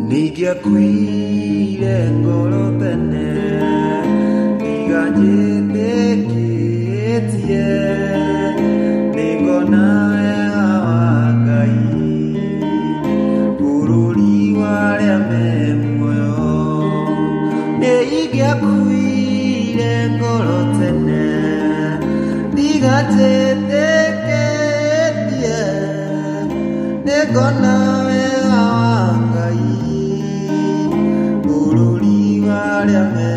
Nigyakwire ngoro tene niganjĩtĩkĩtie nĩngona wega wa Ngai bũrũri wa arĩa me muoyo. Nĩingĩakuire ngoro tene niganjĩtĩkĩtie nĩngona wega wa Ngai bũrũri wa arĩa me